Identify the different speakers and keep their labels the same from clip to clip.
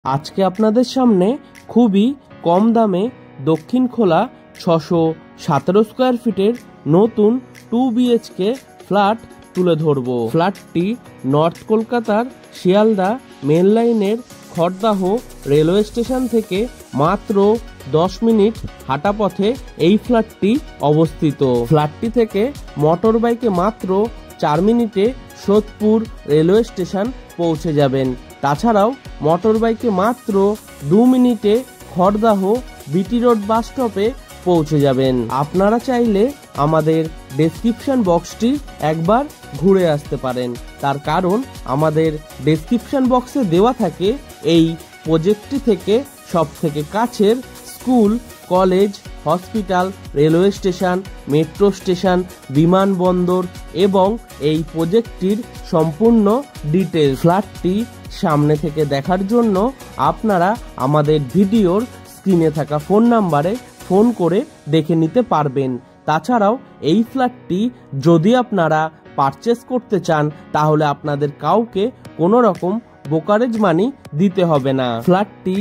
Speaker 1: আজকে আপনাদের সামনে খুবই কম দামে দক্ষিণ খোলা 617 স্কোয়ার ফিটের নতুন 2 BHK ফ্ল্যাট তুলে ধরব। ফ্ল্যাটটি নর্থ কলকাতার শিয়ালদা মেন লাইনের খড়দাহ রেলওয়ে স্টেশন থেকে মাত্র 10 মিনিট হাঁটা পথে এই ফ্ল্যাটটি অবস্থিত। ফ্ল্যাটটি থেকে মোটর বাইকে মাত্র 4 মিনিটে সোদপুর রেলওয়ে স্টেশন পৌঁছে যাবেন। তাছাড়াও মোটর বাইকে মাত্র 2 মিনিটে খড়দাহ বিটি রোড বাস স্টপে পৌঁছে যাবেন। আপনারা চাইলে আমাদের ডেসক্রিপশন বক্সটি একবার ঘুরে আসতে পারেন, তার কারণ আমাদের ডেসক্রিপশন বক্সে দেওয়া থাকে এই প্রজেক্টটি থেকে সবথেকে কাছের school, college, hospital, railway station, metro station, বিমানবন্দর এবং এই প্রজেক্টটির সম্পূর্ণ ডিটেলস। ফ্ল্যাটটি সামনে থেকে দেখার জন্য আপনারা আমাদের ভিডিওর স্ক্রিনে থাকা ফোন নাম্বারে ফোন করে দেখে নিতে পারবেন। তাছাড়াও এই ফ্ল্যাটটি যদি আপনারা পারচেস করতে চান তাহলে আপনাদের কাউকে কোনো রকম ব্রোকারেজ মানি দিতে হবে না। ফ্ল্যাটটি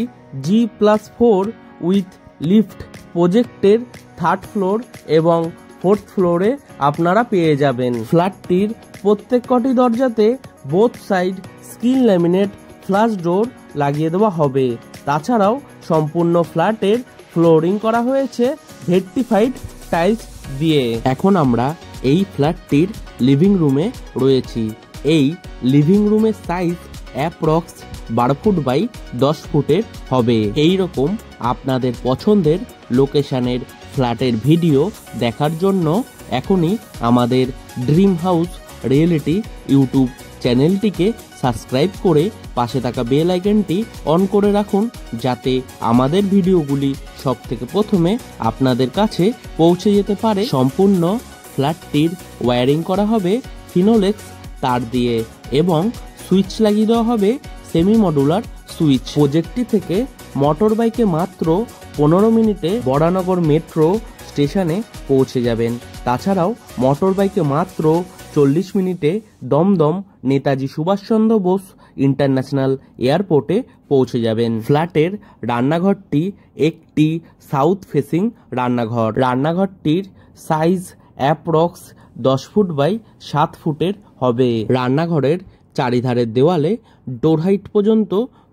Speaker 1: G+4 উইথ লিফট প্রজেক্টের 3rd ফ্লোর এবং 4th ফ্লোরে আপনারা পেয়ে যাবেন। ফ্ল্যাটটির প্রত্যেক কটি দরজাতে both side skin laminate flush door লাগিয়ে দেওয়া হবে। তাছাড়াও সম্পূর্ণ ফ্ল্যাটের ফ্লোরিং করা হয়েছে ভেট্টিফাইড টাইলস দিয়ে। এখন আমরা এই ফ্ল্যাটটির লিভিং রুমে রয়েছি। এই লিভিং রুমের সাইজ অ্যাপ্রক্স 12 ফুট বাই 10 ফুটের হবে। এই রকম আপনাদের পছন্দের লোকেশনের ফ্ল্যাটের ভিডিও দেখার জন্য এখনই আমাদের ড্রিম হাউস রিয়েলিটি ইউটিউব চ্যানেলটিকে সাবস্ক্রাইব করে পাশে থাকা বেল আইকনটি অন করে রাখুন, যাতে আমাদের ভিডিওগুলি সবথেকে প্রথমে আপনাদের কাছে পৌঁছে যেতে পারে। সম্পূর্ণ ফ্ল্যাটটির ওয়্যারিং করা হবে ফিনোলেক্স তার দিয়ে এবং সুইচ লাগিয়ে দেওয়া হবে সেমি মডুলার সুইচ। প্রজেক্টটি থেকে মোটর বাইকে মাত্র 15 মিনিটে বরানগর মেট্রো স্টেশনে পৌঁছে যাবেন। তাছাড়াও মোটর বাইকে মাত্র 40 মিনিটে দমদম নেতাজি সুভাষচন্দ্র বোস ইন্টারন্যাশনাল এয়ারপোর্টে পৌঁছে যাবেন। ফ্ল্যাটের রান্নাঘরটি একটি সাউথ ফেসিং রান্নাঘর। রান্নাঘরটির সাইজ অ্যাপ্রক্স 10 ফুট বাই 7 ফুটের হবে। রান্নাঘরের চারিধারের দেওয়ালে ডোর হাইট পর্যন্ত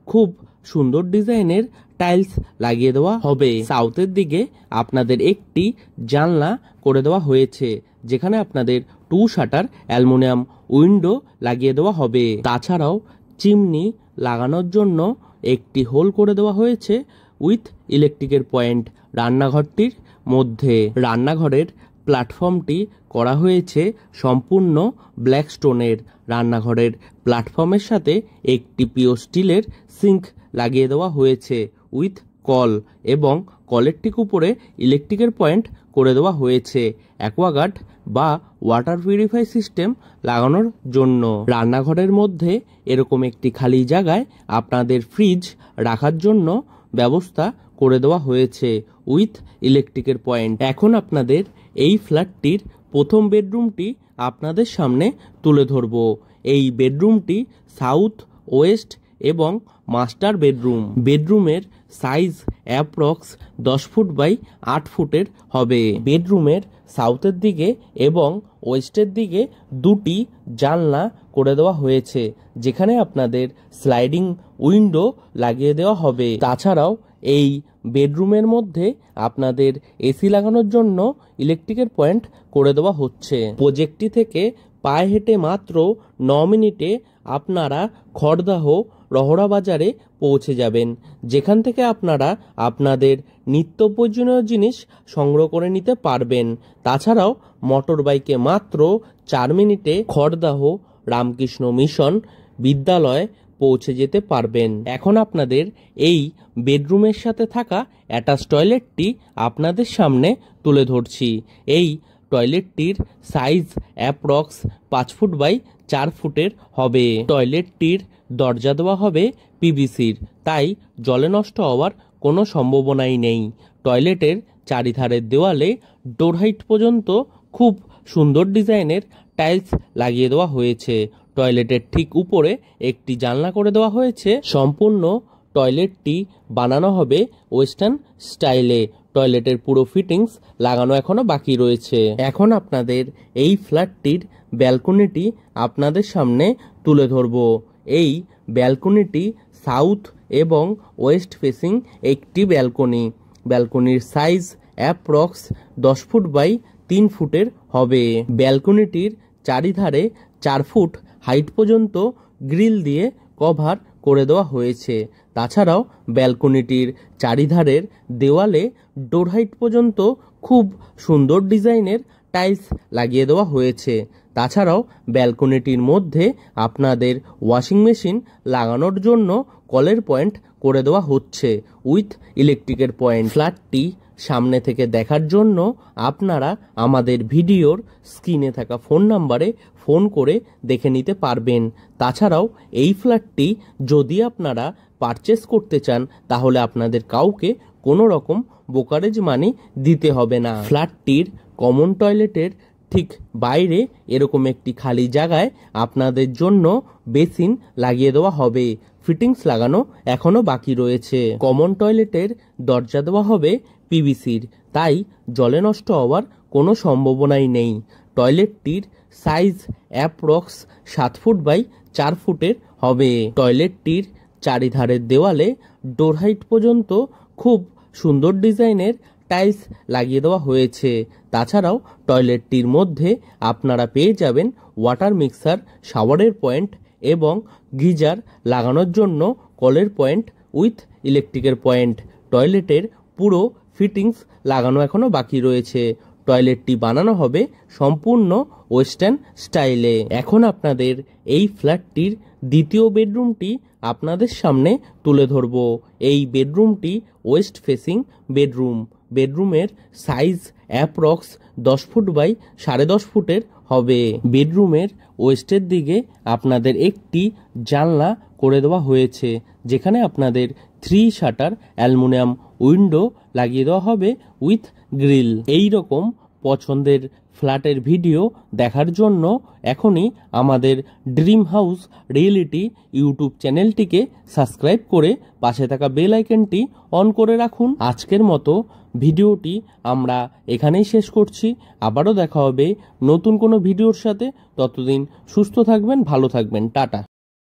Speaker 1: খুব সুন্দর ডিজাইনের টাইলস লাগিয়ে দেওয়া হবে। সাউথের দিকে আপনাদের একটি জানলা করে দেওয়া হয়েছে, যেখানে আপনাদের 2 শাটার অ্যালুমিনিয়াম উইন্ডো লাগিয়ে দেওয়া হবে। তাছাড়াও চিমনি লাগানোর জন্য একটি হোল করে দেওয়া হয়েছে উইথ ইলেকট্রিকের পয়েন্ট রান্নাঘরটির মধ্যে। রান্নাঘরের প্ল্যাটফর্মটি করা হয়েছে সম্পূর্ণ ব্ল্যাক স্টোনের। রান্নাঘরের প্ল্যাটফর্মের সাথে একটি পিওর স্টিলের সিঙ্ক লাগিয়ে দেওয়া হয়েছে উইথ কল, এবং কলের ঠিক উপরে ইলেকট্রিকের পয়েন্ট করে দেওয়া হয়েছে অ্যাকোয়াগার্ড বা ওয়াটার পিউরিফাই সিস্টেম লাগানোর জন্য। রান্নাঘরের মধ্যে এরকম একটি খালি জায়গায় আপনাদের ফ্রিজ রাখার জন্য ব্যবস্থা করে দেওয়া হয়েছে উইথ ইলেকট্রিকের পয়েন্ট। এখন আপনাদের এই ফ্ল্যাটটির প্রথম বেডরুমটি আপনাদের সামনে তুলে ধরব। এই বেডরুমটি সাউথ ওয়েস্ট এবং মাস্টার বেডরুম। বেডরুমের সাইজ অ্যাপ্রক্স 10 ফুট বাই 8 ফুটের হবে। বেডরুমের সাউথের দিকে এবং ওয়েস্টের দিকে 2টি জানলা করে দেওয়া হয়েছে, যেখানে আপনাদের স্লাইডিং উইন্ডো লাগিয়ে দেওয়া হবে। তাছাড়াও এই বেডরুমের মধ্যে আপনাদের এসি লাগানোর জন্য ইলেকট্রিকের পয়েন্ট করে দেওয়া হচ্ছে। প্রজেক্টটি থেকে পায়ে হেঁটে মাত্র 9 মিনিটে আপনারা খড়দাহ রহরা বাজারে পৌঁছে যাবেন, যেখান থেকে আপনারা আপনাদের নিত্য প্রয়োজনীয় জিনিস সংগ্রহ করে নিতে পারবেন। তাছাড়াও মোটর বাইকে মাত্র 4 মিনিটে খড়দাহ রামকৃষ্ণ মিশন বিদ্যালয়ে পৌঁছে যেতে পারবেন। এখন আপনাদের এই বেডরুমের সাথে থাকা অ্যাটাচ টয়লেটটি আপনাদের সামনে তুলে ধরছি। এই টয়লেটটির সাইজ অ্যাপ্রক্স 5 ফুট বাই 4 ফুটের হবে। টয়লেটটির দরজা দেওয়া হবে পিভিসির, তাই জলে নষ্ট হওয়ার কোনো সম্ভাবনাই নেই। টয়লেটের চারিধারের দেওয়ালে ডোর হাইট পর্যন্ত খুব সুন্দর ডিজাইনের টাইলস লাগিয়ে দেওয়া হয়েছে। টয়লেটের ঠিক উপরে একটি জানলা করে দেওয়া হয়েছে। সম্পূর্ণ টয়লেটটি বানানো হবে ওয়েস্টার্ন স্টাইলে। টয়লেটের পুরো ফিটিংস লাগানো এখনো বাকি রয়েছে। এখন আপনাদের এই ফ্ল্যাটটির ব্যালকনিটি আপনাদের সামনে তুলে ধরব। এই ব্যালকনিটি সাউথ এবং ওয়েস্ট ফেসিং একটি ব্যালকনি। ব্যালকনির সাইজ অ্যাপ্রক্স 10 ফুট বাই 3 ফুটের হবে। ব্যালকনিটির চারিধারে 4 ফুট হাইট পর্যন্ত গ্রিল দিয়ে কভার করে দেওয়া হয়েছে। তাছাড়াও ব্যালকনিটির চারিধারের দেওয়ালে ডোর হাইট পর্যন্ত খুব সুন্দর ডিজাইনের টাইলস লাগিয়ে দেওয়া হয়েছে। তাছাড়াও ব্যালকনিটির মধ্যে আপনাদের ওয়াশিং মেশিন লাগানোর জন্য কলের পয়েন্ট করে দেওয়া হচ্ছে উইথ ইলেকট্রিকের পয়েন্ট। ফ্ল্যাটটি সামনে থেকে দেখার জন্য আপনারা আমাদের ভিডিওর স্ক্রিনে থাকা ফোন নাম্বারে ফোন করে দেখে নিতে পারবেন। তাছাড়াও এই ফ্ল্যাটটি যদি আপনারা পারচেস করতে চান তাহলে আপনাদের কাউকে কোনো রকম ব্রোকারেজ মানি দিতে হবে না। ফ্ল্যাটটির কমন টয়লেটের ঠিক বাইরে এরকম একটি খালি জায়গায় আপনাদের জন্য বেসিন লাগিয়ে দেওয়া হবে। ফিটিংস লাগানো এখনো বাকি রয়েছে। কমন টয়লেটের দরজা দেওয়া হবে পিভিসির, তাই জলে নষ্ট হওয়ার কোনো সম্ভাবনাই নেই। টয়লেটটির সাইজ অ্যাপ্রক্স 7 ফুট বাই 4 ফুটের হবে। টয়লেটটির চারিধারের দেওয়ালে ডোর হাইট পর্যন্ত খুব সুন্দর ডিজাইনের টাইলস লাগিয়ে দেওয়া হয়েছে। তাছাড়াও টয়লেটটির মধ্যে আপনারা পেয়ে যাবেন ওয়াটার মিক্সার, শাওয়ারের পয়েন্ট এবং গিজার লাগানোর জন্য কলের পয়েন্ট উইথ ইলেকট্রিকের পয়েন্ট। টয়লেটের পুরো ফিটিংস লাগানো এখনো বাকি রয়েছে। টয়লেটটি বানানো হবে সম্পূর্ণ ওয়েস্টার্ন স্টাইলে। এখন আপনাদের এই ফ্ল্যাটটির দ্বিতীয় বেডরুমটি আপনাদের সামনে তুলে ধরব। এই বেডরুমটি ওয়েস্ট ফেসিং বেডরুম। বেডরুমের সাইজ অ্যাপ্রক্স 10 ফুট বাই 10.5 ফুটের হবে। বেডরুমের ওয়েস্টের দিকে আপনাদের একটি জানলা করে দেওয়া হয়েছে, যেখানে আপনাদের 3 শাটার অ্যালুমিনিয়াম উইন্ডো লাগিয়ে দেওয়া হবে উইথ গ্রিল। এই রকম পছন্দের ফ্ল্যাটের ভিডিও দেখার জন্য এখনই আমাদের ড্রিম হাউস রিয়েলিটি ইউটিউব চ্যানেলটিকে সাবস্ক্রাইব করে পাশে থাকা বেল আইকনটি অন করে রাখুন। আজকের মতো ভিডিওটি আমরা এখানেই শেষ করছি। আবারও দেখা হবে নতুন কোনো ভিডিওর সাথে। ততদিন সুস্থ থাকবেন, ভালো থাকবেন, টাটা।